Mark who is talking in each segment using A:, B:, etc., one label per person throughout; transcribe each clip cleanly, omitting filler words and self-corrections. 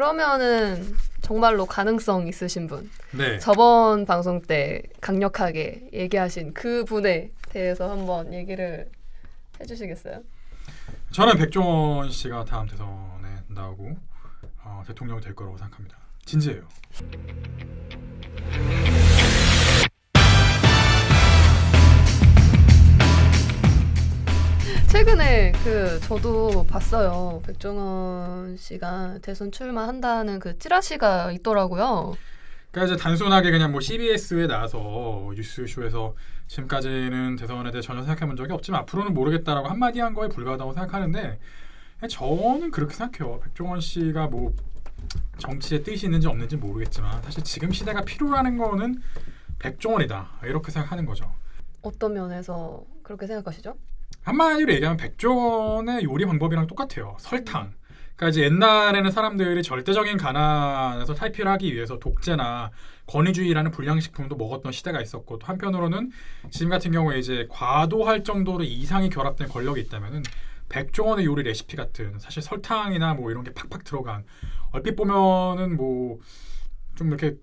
A: 그러면은 정말로 가능성 있으신 분.
B: 네.
A: 저번 방송 때 강력하게 얘기하신 그 분에 대해서 한번 얘기를 해주시겠어요?
B: 저는 백종원 씨가 다음 대선에 나오고 대통령이 될 거라고 생각합니다. 진지해요.
A: 최근에 저도 봤어요. 백종원 씨가 대선 출마한다는 그 찌라시가 있더라고요.
B: 그러니까 이제 단순하게 그냥 뭐 CBS에 나와서 뉴스쇼에서 지금까지는 대선에 대해 전혀 생각해본 적이 없지만 앞으로는 모르겠다라고 한마디 한 거에 불과하다고 생각하는데 저는 그렇게 생각해요. 백종원 씨가 뭐 정치에 뜻이 있는지 없는지 모르겠지만 사실 지금 시대가 필요로 하는 거는 백종원이다 이렇게 생각하는 거죠.
A: 어떤 면에서 그렇게 생각하시죠?
B: 한마디로 얘기하면 백종원의 요리 방법이랑 똑같아요. 설탕. 그러니까 이제 옛날에는 사람들이 절대적인 가난에서 탈피를 하기 위해서 독재나 권위주의라는 불량식품도 먹었던 시대가 있었고 또 한편으로는 지금 같은 경우에 이제 과도할 정도로 이상이 결합된 권력이 있다면은 백종원의 요리 레시피 같은 사실 설탕이나 뭐 이런 게 팍팍 들어간 얼핏 보면은 뭐 좀 이렇게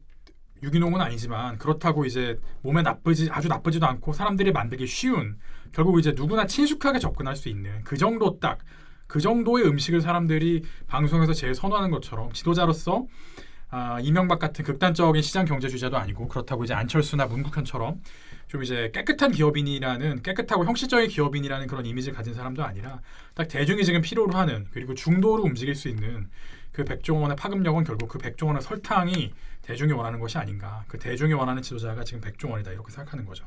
B: 유기농은 아니지만 그렇다고 이제 몸에 아주 나쁘지도 않고 사람들이 만들기 쉬운 결국 이제 누구나 친숙하게 접근할 수 있는 그 정도의 음식을 사람들이 방송에서 제일 선호하는 것처럼 지도자로서 이명박 같은 극단적인 시장 경제주의자도 아니고 그렇다고 이제 안철수나 문국현처럼 좀 이제 깨끗하고 형식적인 기업인이라는 그런 이미지를 가진 사람도 아니라 딱 대중이 지금 필요로 하는 그리고 중도로 움직일 수 있는 그 백종원의 파급력은 결국 그 백종원의 설탕이 대중이 원하는 것이 아닌가. 그 대중이 원하는 지도자가 지금 백종원이다 이렇게 생각하는 거죠.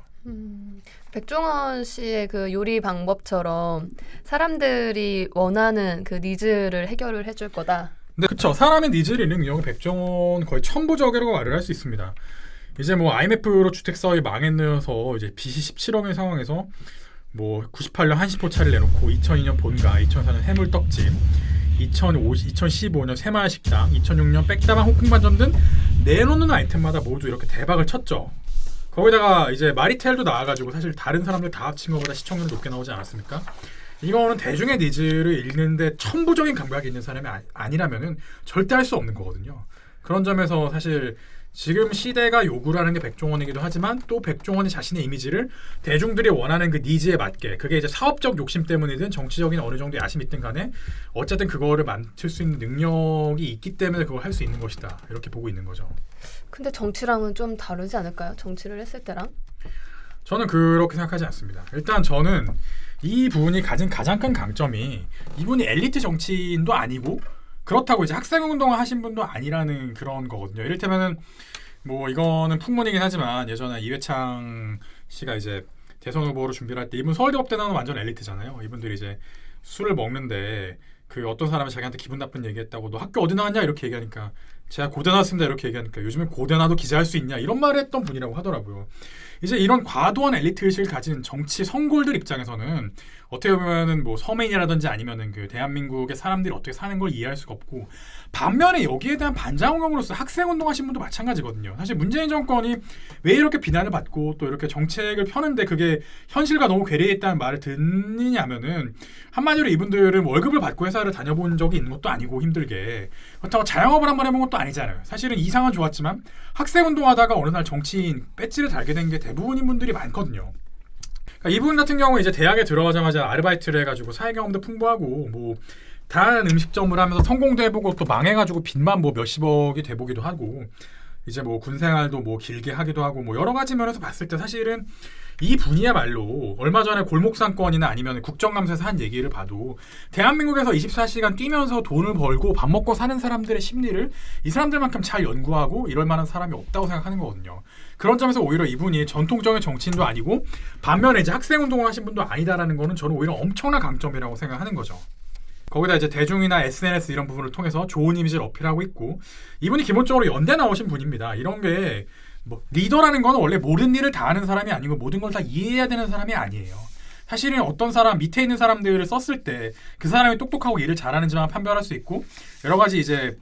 A: 백종원 씨의 그 요리 방법처럼 사람들이 원하는 그 니즈를 해결을 해줄 거다.
B: 네, 그렇죠. 사람의 니즈를 읽는 능력은 백종원 거의 천부적이라고 말을 할 수 있습니다. 이제 뭐 IMF로 주택 사업이 망해서 이제 빚이 17억인 상황에서 뭐 98년 한시포차를 내놓고 2002년 본가, 2004년 해물떡집, 2015년 새마을식당, 2006년 백다방 홍콩반점 등 내놓는 아이템마다 모두 이렇게 대박을 쳤죠. 거기다가 이제 마리텔도 나와가지고 사실 다른 사람들 다 합친 것보다 시청률이 높게 나오지 않았습니까? 이거는 대중의 니즈를 읽는데 천부적인 감각이 있는 사람이 아니라면은 절대 할 수 없는 거거든요. 그런 점에서 사실 지금 시대가 요구를 하는 게 백종원이기도 하지만 또 백종원이 자신의 이미지를 대중들이 원하는 그 니즈에 맞게 그게 이제 사업적 욕심 때문이든 정치적인 어느 정도 야심이 있든 간에 어쨌든 그거를 맞출 수 있는 능력이 있기 때문에 그걸 할 수 있는 것이다. 이렇게 보고 있는 거죠.
A: 근데 정치랑은 좀 다르지 않을까요? 정치를 했을 때랑?
B: 저는 그렇게 생각하지 않습니다. 일단 저는 이 분이 가진 가장 큰 강점이 이분이 엘리트 정치인도 아니고 그렇다고 이제 학생운동을 하신 분도 아니라는 그런 거거든요. 이를테면은 뭐 이거는 풍문이긴 하지만 예전에 이회창 씨가 이제 대선 후보로 준비를 할 때 이분 서울대법대 나오는 완전 엘리트잖아요. 이분들이 이제 술을 먹는데 그 어떤 사람이 자기한테 기분 나쁜 얘기했다고 너 학교 어디 나왔냐 이렇게 얘기하니까 제가 고대 나왔습니다 이렇게 얘기하니까 요즘에 고대 나도 기자할 수 있냐 이런 말을 했던 분이라고 하더라고요. 이제 이런 과도한 엘리트 의식을 가진 정치 성골들 입장에서는 어떻게 보면은 뭐 서민이라든지 아니면은 그 대한민국의 사람들이 어떻게 사는 걸 이해할 수가 없고 반면에 여기에 대한 반작용으로서 학생운동 하신 분도 마찬가지거든요. 사실 문재인 정권이 왜 이렇게 비난을 받고 또 이렇게 정책을 펴는데 그게 현실과 너무 괴리해 있다는 말을 듣느냐면은 한마디로 이분들은 월급을 받고 회사를 다녀본 적이 있는 것도 아니고 힘들게 그렇다고 자영업을 한번 해본 것도 아니잖아요. 사실은 이상은 좋았지만 학생운동하다가 어느 날 정치인 배지를 달게 된 게 대부분인 분들이 많거든요. 그러니까 이분 같은 경우 이제 대학에 들어가자마자 아르바이트를 해가지고 사회 경험도 풍부하고 뭐 다양한 음식점을 하면서 성공도 해보고 또 망해가지고 빚만 뭐 몇십억이 돼보기도 하고 이제 뭐 군생활도 뭐 길게 하기도 하고 뭐 여러 가지 면에서 봤을 때 사실은 이 분이야말로 얼마 전에 골목상권이나 아니면 국정감사에서 한 얘기를 봐도 대한민국에서 24시간 뛰면서 돈을 벌고 밥 먹고 사는 사람들의 심리를 이 사람들만큼 잘 연구하고 이럴 만한 사람이 없다고 생각하는 거거든요. 그런 점에서 오히려 이분이 전통적인 정치인도 아니고 반면에 이제 학생운동을 하신 분도 아니다라는 거는 저는 오히려 엄청난 강점이라고 생각하는 거죠. 거기다 이제 대중이나 SNS 이런 부분을 통해서 좋은 이미지를 어필하고 있고 이분이 기본적으로 연대 나오신 분입니다. 이런 게 뭐 리더라는 거는 원래 모든 일을 다 하는 사람이 아니고 모든 걸 다 이해해야 되는 사람이 아니에요. 사실은 어떤 사람 밑에 있는 사람들을 썼을 때 그 사람이 똑똑하고 일을 잘하는지만 판별할 수 있고 여러 가지 이제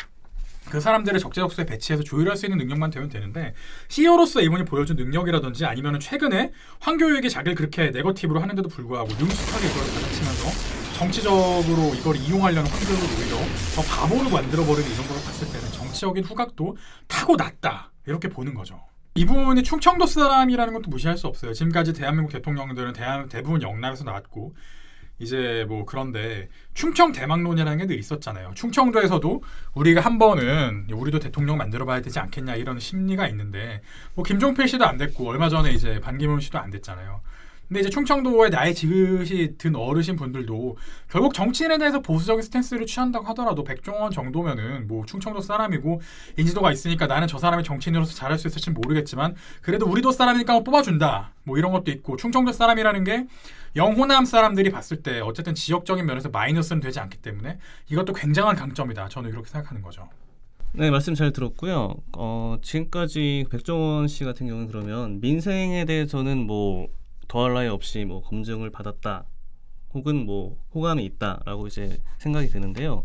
B: 그 사람들을 적재적소에 배치해서 조율할 수 있는 능력만 되면 되는데 CEO로서 이분이 보여준 능력이라든지 아니면 최근에 황교익이 자기를 그렇게 네거티브로 하는데도 불구하고 능숙하게 그걸 가르치면서 정치적으로 이걸 이용하려는 확률을 오히려 더 바보로 만들어버리는 이런 걸 봤을 때는 정치적인 후각도 타고났다 이렇게 보는 거죠. 이분이 충청도 사람이라는 것도 무시할 수 없어요. 지금까지 대한민국 대통령들은 대부분 영남에서 나왔고 이제 뭐 그런데 충청 대망론이라는 게 늘 있었잖아요. 충청도에서도 우리가 한 번은 우리도 대통령 만들어봐야 되지 않겠냐 이런 심리가 있는데 뭐 김종필 씨도 안 됐고 얼마 전에 이제 반기문 씨도 안 됐잖아요. 근데 이제 충청도에 나이 지긋이 든 어르신 분들도 결국 정치인에 대해서 보수적인 스탠스를 취한다고 하더라도 백종원 정도면은 뭐 충청도 사람이고 인지도가 있으니까 나는 저 사람이 정치인으로서 잘할 수 있을지 모르겠지만 그래도 우리도 사람이니까 뽑아준다 뭐 이런 것도 있고 충청도 사람이라는 게 영호남 사람들이 봤을 때 어쨌든 지역적인 면에서 마이너스는 되지 않기 때문에 이것도 굉장한 강점이다. 저는 이렇게 생각하는 거죠.
C: 네, 말씀 잘 들었고요. 지금까지 백종원 씨 같은 경우는 그러면 민생에 대해서는 뭐 더할 나위 없이 뭐 검증을 받았다 혹은 뭐 호감이 있다라고 이제 생각이 드는데요.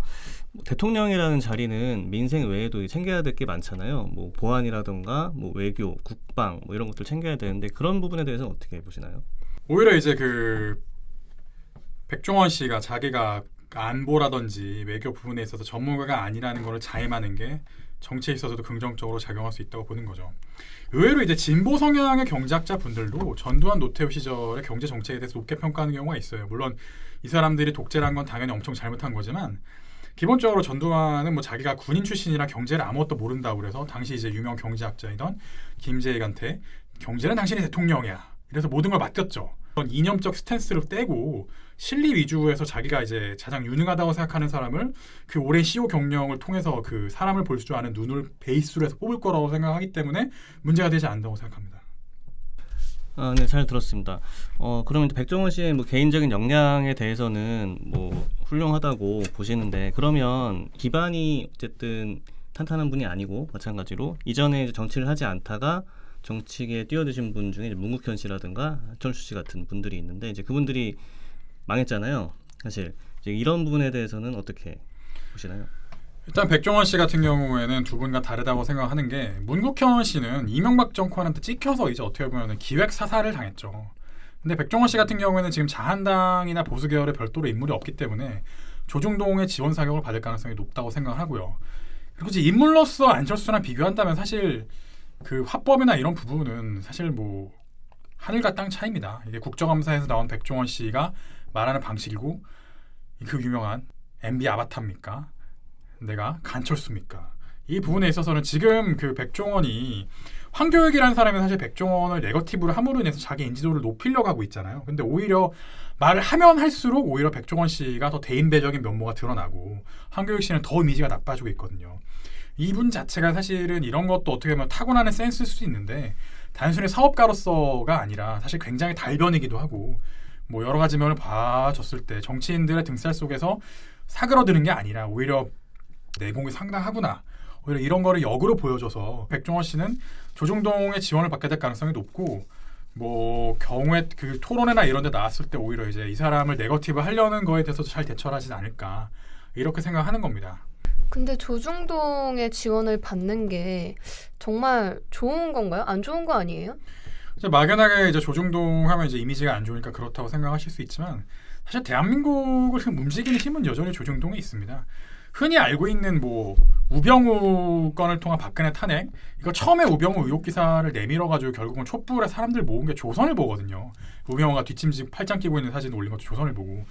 C: 대통령이라는 자리는 민생 외에도 챙겨야 될 게 많잖아요. 뭐 보안이라든가 뭐 외교, 국방 뭐 이런 것들 챙겨야 되는데 그런 부분에 대해서는 어떻게 보시나요?
B: 오히려 이제 그 백종원 씨가 자기가 안보라든지 외교 부분에 있어서 전문가가 아니라는 것을 자임하는 게 정치에 있어서도 긍정적으로 작용할 수 있다고 보는 거죠. 의외로 이제 진보 성향의 경제학자 분들도 전두환 노태우 시절의 경제 정책에 대해서 높게 평가하는 경우가 있어요. 물론 이 사람들이 독재란 건 당연히 엄청 잘못한 거지만 기본적으로 전두환은 뭐 자기가 군인 출신이라 경제를 아무것도 모른다고 그래서 당시 이제 유명 경제학자이던 김재익한테 경제는 당신이 대통령이야. 이래서 모든 걸 맡겼죠. 그런 이념적 스탠스를 떼고 실리 위주에서 자기가 이제 가장 유능하다고 생각하는 사람을 그 오랜 CEO 경력을 통해서 그 사람을 볼 줄 아는 눈을 베이스로 해서 뽑을 거라고 생각하기 때문에 문제가 되지 않는다고 생각합니다.
C: 네, 잘 들었습니다. 그러면 백종원 씨의 뭐 개인적인 역량에 대해서는 뭐 훌륭하다고 보시는데 그러면 기반이 어쨌든 탄탄한 분이 아니고 마찬가지로 이전에 이제 정치를 하지 않다가 정치계에 뛰어드신 분 중에 문국현 씨라든가 한철수 씨 같은 분들이 있는데 이제 그분들이 망했잖아요. 사실 이제 이런 부분에 대해서는 어떻게 보시나요?
B: 일단 백종원 씨 같은 경우에는 두 분과 다르다고 생각하는 게 문국현 씨는 이명박 정권한테 찍혀서 이제 어떻게 보면 기획 사살을 당했죠. 근데 백종원 씨 같은 경우에는 지금 자한당이나 보수 계열에 별도로 인물이 없기 때문에 조중동의 지원 사격을 받을 가능성이 높다고 생각하고요. 그리고 이제 인물로서 안철수랑 비교한다면 사실 그 화법이나 이런 부분은 사실 뭐 하늘과 땅 차이입니다. 이게 국정감사에서 나온 백종원 씨가 말하는 방식이고 그 유명한 MB 아바타입니까? 내가 간철수입니까? 이 부분에 있어서는 지금 그 백종원이 황교익이라는 사람이 사실 백종원을 네거티브로 함으로 인해서 자기 인지도를 높이려고 하고 있잖아요. 근데 오히려 말을 하면 할수록 오히려 백종원 씨가 더 대인배적인 면모가 드러나고 황교익 씨는 더 이미지가 나빠지고 있거든요. 이분 자체가 사실은 이런 것도 어떻게 보면 타고나는 센스일 수도 있는데 단순히 사업가로서가 아니라 사실 굉장히 달변이기도 하고 뭐 여러 가지 면을 봐줬을 때 정치인들의 등살 속에서 사그러드는 게 아니라 오히려 내공이 상당하구나. 오히려 이런 거를 역으로 보여줘서 백종원 씨는 조중동의 지원을 받게 될 가능성이 높고 뭐 경우에 그 토론회나 이런 데 나왔을 때 오히려 이제 이 사람을 네거티브 하려는 거에 대해서도 잘 대처를 하진 않을까 이렇게 생각하는 겁니다.
A: 근데 조중동의 지원을 받는 게 정말 좋은 건가요? 안 좋은 거 아니에요?
B: 이제 막연하게 이제 조중동 하면 이제 이미지가 안 좋으니까 그렇다고 생각하실 수 있지만 사실 대한민국을 움직이는 힘은 여전히 조중동에 있습니다. 흔히 알고 있는 뭐 우병우 건을 통한 박근혜 탄핵 이거 처음에 우병우 의혹 기사를 내밀어가지고 결국은 촛불에 사람들 모은 게 조선일보거든요. 우병우가 뒷짐지고 팔짱 끼고 있는 사진 올린 것도 조선일보고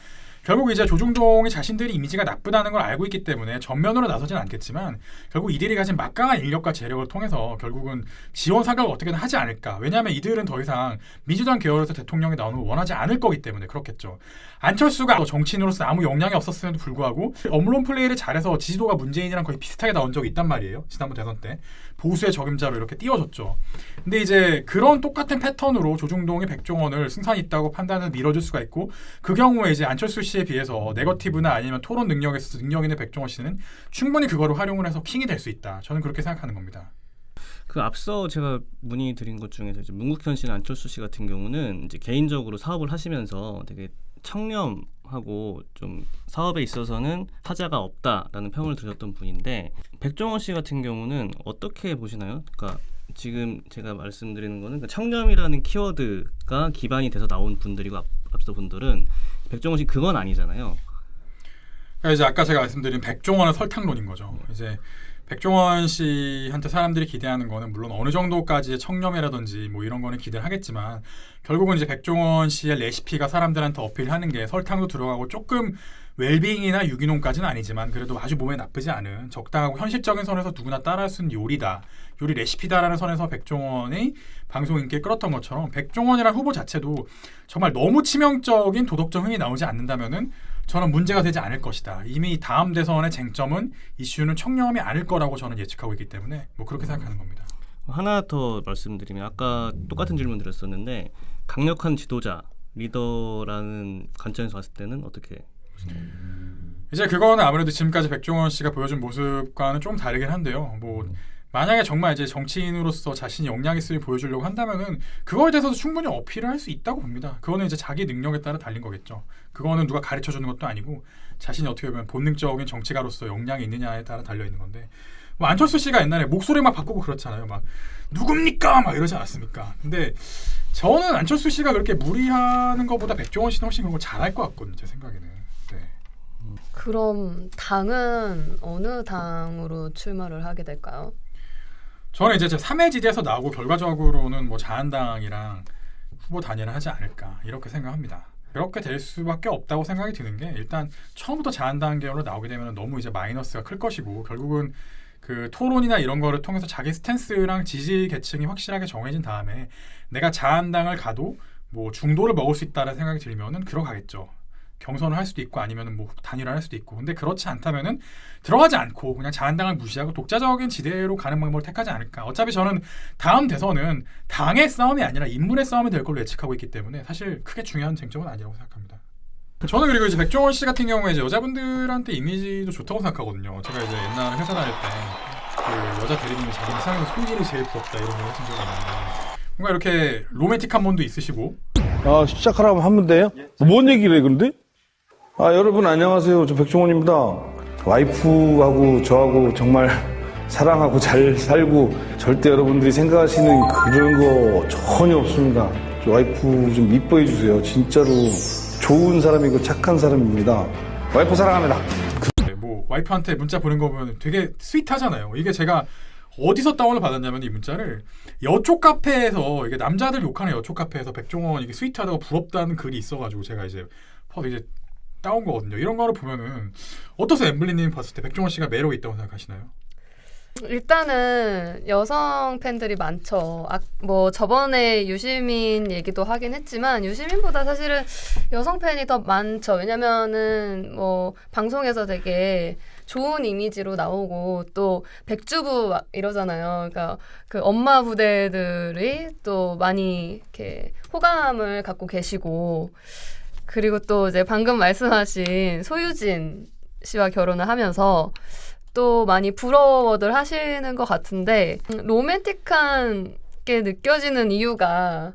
B: 결국 이제 조중동이 자신들이 이미지가 나쁘다는 걸 알고 있기 때문에 전면으로 나서진 않겠지만 결국 이들이 가진 막강한 인력과 재력을 통해서 결국은 지원 사격을 어떻게든 하지 않을까. 왜냐하면 이들은 더 이상 민주당 계열에서 대통령이 나오는 걸 원하지 않을 거기 때문에 그렇겠죠. 안철수가 정치인으로서 아무 역량이 없었음에도 불구하고 언론 플레이를 잘해서 지지도가 문재인이랑 거의 비슷하게 나온 적이 있단 말이에요. 지난번 대선 때 보수의 적임자로 이렇게 띄워줬죠. 근데 이제 그런 똑같은 패턴으로 조중동이 백종원을 승산이 있다고 판단해서 밀어줄 수가 있고 그 경우에 이제 안철수 씨에 비해서 네거티브나 아니면 토론 능력에서 능력 있는 백종원 씨는 충분히 그거를 활용을 해서 킹이 될 수 있다. 저는 그렇게 생각하는 겁니다.
C: 그 앞서 제가 문의드린 것 중에서 이제 문국현 씨나 안철수 씨 같은 경우는 이제 개인적으로 사업을 하시면서 되게 청렴하고 좀 사업에 있어서는 타자가 없다라는 평을 들으셨던 분인데 백종원 씨 같은 경우는 어떻게 보시나요? 그러니까 지금 제가 말씀드리는 거는 그 청렴이라는 키워드가 기반이 돼서 나온 분들이고 앞서 분들은 백종원 씨 그건 아니잖아요.
B: 그러니까 이제 아까 제가 말씀드린 백종원의 설탕론인 거죠. 이제 백종원 씨한테 사람들이 기대하는 거는 물론 어느 정도까지의 청렴이라든지 뭐 이런 거는 기대를 하겠지만 결국은 이제 백종원 씨의 레시피가 사람들한테 어필하는 게 설탕도 들어가고 조금 웰빙이나 유기농까지는 아니지만 그래도 아주 몸에 나쁘지 않은 적당하고 현실적인 선에서 누구나 따라할 수 있는 요리다. 요리 레시피다라는 선에서 백종원의 방송 인기를 끌었던 것처럼 백종원이라는 후보 자체도 정말 너무 치명적인 도덕적 흥이 나오지 않는다면은 저는 문제가 되지 않을 것이다. 이미 다음 대선의 쟁점은 이슈는 청렴이 아닐 거라고 저는 예측하고 있기 때문에 뭐 그렇게 생각하는 겁니다.
C: 하나 더 말씀드리면 아까 똑같은 질문 드렸었는데 강력한 지도자, 리더라는 관점에서 봤을 때는 어떻게 보시나요?
B: 이제 그거는 아무래도 지금까지 백종원 씨가 보여준 모습과는 좀 다르긴 한데요. 뭐 만약에 정말 이제 정치인으로서 자신이 역량 있음을 보여주려고 한다면은 그거에 대해서도 충분히 어필을 할 수 있다고 봅니다. 그거는 이제 자기 능력에 따라 달린 거겠죠. 그거는 누가 가르쳐 주는 것도 아니고 자신이 어떻게 보면 본능적인 정치가로서 역량이 있느냐에 따라 달려 있는 건데 뭐 안철수 씨가 옛날에 목소리 막 바꾸고 그렇잖아요. 막 누굽니까 막 이러지 않았습니까? 근데 저는 안철수 씨가 그렇게 무리하는 것보다 백종원 씨는 훨씬 그런 걸 잘할 것 같거든요. 제 생각에는. 네.
A: 그럼 당은 어느 당으로 출마를 하게 될까요?
B: 저는 이제 제 3회 지대에서 나오고 결과적으로는 뭐 자한당이랑 후보 단일을 하지 않을까 이렇게 생각합니다. 그렇게 될 수밖에 없다고 생각이 드는 게 일단 처음부터 자한당 계열로 나오게 되면 너무 이제 마이너스가 클 것이고 결국은 그 토론이나 이런 거를 통해서 자기 스탠스랑 지지 계층이 확실하게 정해진 다음에 내가 자한당을 가도 뭐 중도를 먹을 수 있다는 생각이 들면은 들어가겠죠. 경선을 할 수도 있고 아니면은 뭐 단일화를 할 수도 있고 근데 그렇지 않다면은 들어가지 않고 그냥 자한당을 무시하고 독자적인 지대로 가는 방법을 택하지 않을까. 어차피 저는 다음 대선은 당의 싸움이 아니라 인물의 싸움이 될 걸로 예측하고 있기 때문에 사실 크게 중요한 쟁점은 아니라고 생각합니다. 저는 그리고 이제 백종원 씨 같은 경우에 이제 여자분들한테 이미지도 좋다고 생각하거든요. 제가 이제 옛날에 회사 다닐 때 그 여자 대리님이 자기는 세상에서 손질이 제일 부럽다 이런 걸 하신 적이 있는데 뭔가 이렇게 로맨틱한 면도 있으시고.
D: 시작하라고 하면 돼요? 뭔 얘기를 해 근데? 여러분 안녕하세요. 저 백종원입니다. 와이프하고 저하고 정말 사랑하고 잘 살고 절대 여러분들이 생각하시는 그런 거 전혀 없습니다. 저 와이프 좀 이뻐해 주세요. 진짜로 좋은 사람이고 착한 사람입니다. 와이프 사랑합니다.
B: 뭐 와이프한테 문자 보낸 거 보면 되게 스윗하잖아요. 이게 제가 어디서 다운을 받았냐면 이 문자를 여초 카페에서 이게 남자들 욕하는 여초 카페에서 백종원 이게 스윗하다고 부럽다는 글이 있어가지고 제가 이제 따온 거거든요. 이런 거를 보면은 어떠세요, 엠블리님 봤을 때 백종원 씨가 매력 있다고 생각하시나요?
A: 일단은 여성 팬들이 많죠. 뭐 저번에 유시민 얘기도 하긴 했지만 유시민보다 사실은 여성 팬이 더 많죠. 왜냐면은 뭐 방송에서 되게 좋은 이미지로 나오고 또 백주부 막 이러잖아요. 그러니까 그 엄마 부대들이 또 많이 이렇게 호감을 갖고 계시고 그리고 또 이제 방금 말씀하신 소유진 씨와 결혼을 하면서 또 많이 부러워들 하시는 것 같은데 로맨틱한 게 느껴지는 이유가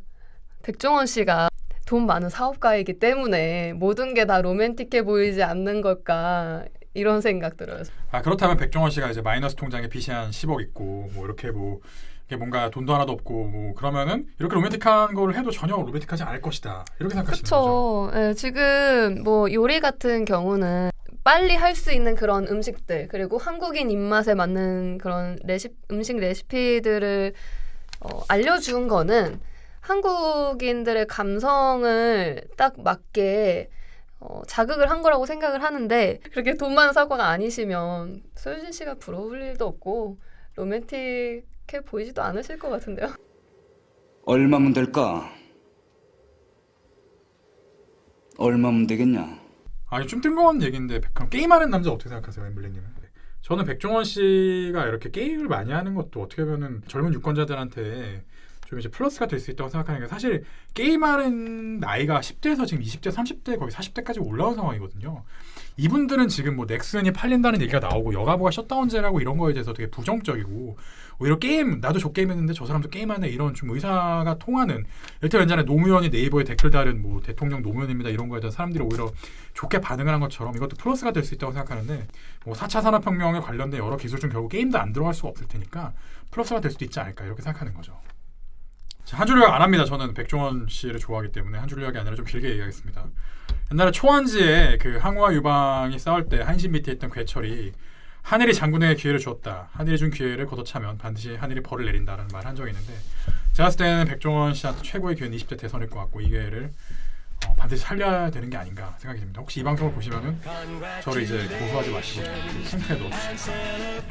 A: 백종원 씨가 돈 많은 사업가이기 때문에 모든 게 다 로맨틱해 보이지 않는 걸까 이런 생각 들어요.
B: 그렇다면 백종원 씨가 이제 마이너스 통장에 빚이 한 10억 있고 뭐 이렇게 뭐 이게 뭔가 돈도 하나도 없고 뭐 그러면은 이렇게 로맨틱한 걸 해도 전혀 로맨틱하지 않을 것이다 이렇게 생각하시는 거죠?
A: 그렇죠. 네, 지금 뭐 요리 같은 경우는 빨리 할 수 있는 그런 음식들 그리고 한국인 입맛에 맞는 그런 음식 레시피들을 알려준 거는 한국인들의 감성을 딱 맞게 자극을 한 거라고 생각을 하는데 그렇게 돈 많은 사고가 아니시면 소유진 씨가 부러울 일도 없고 로맨틱해 보이지도 않으실 것 같은데요.
E: 얼마면 될까? 얼마면 되겠냐?
B: 좀 뜬금없는 얘기인데 그럼 게임하는 남자 어떻게 생각하세요, 엠블리님은? 저는 백종원 씨가 이렇게 게임을 많이 하는 것도 어떻게 보면은 젊은 유권자들한테 좀 이제 플러스가 될 수 있다고 생각하는 게 사실 게임하는 나이가 10대에서 지금 20대, 30대 거의 40대까지 올라온 상황이거든요. 이분들은 지금 뭐 넥슨이 팔린다는 얘기가 나오고 여가부가 셧다운제라고 이런 거에 대해서 되게 부정적이고 오히려 게임 나도 저 게임 했는데 저 사람도 게임하네 이런 좀 의사가 통하는 일단 옛날에 노무현이 네이버에 댓글 달은 뭐 대통령 노무현입니다 이런 거에 대해서 사람들이 오히려 좋게 반응을 한 것처럼 이것도 플러스가 될 수 있다고 생각하는데 뭐 4차 산업혁명에 관련된 여러 기술 중 결국 게임도 안 들어갈 수가 없을 테니까 플러스가 될 수도 있지 않을까 이렇게 생각하는 거죠. 한 줄 요약 안 합니다. 저는 백종원 씨를 좋아하기 때문에 한 줄 요약이 아니라 좀 길게 얘기하겠습니다. 옛날에 초안지에 그 항우와 유방이 싸울 때 한신 밑에 있던 괴철이 하늘이 장군에게 기회를 주었다. 하늘이 준 기회를 걷어차면 반드시 하늘이 벌을 내린다라는 말 한 적이 있는데 제가 봤을 때는 백종원 씨한테 최고의 기회는 20대 대선일 것 같고 이 기회를 반드시 살려야 되는 게 아닌가 생각이 듭니다. 혹시 이 방송을 보시면은 저를 이제 고소하지 마시고 핑크에 넣어주세요.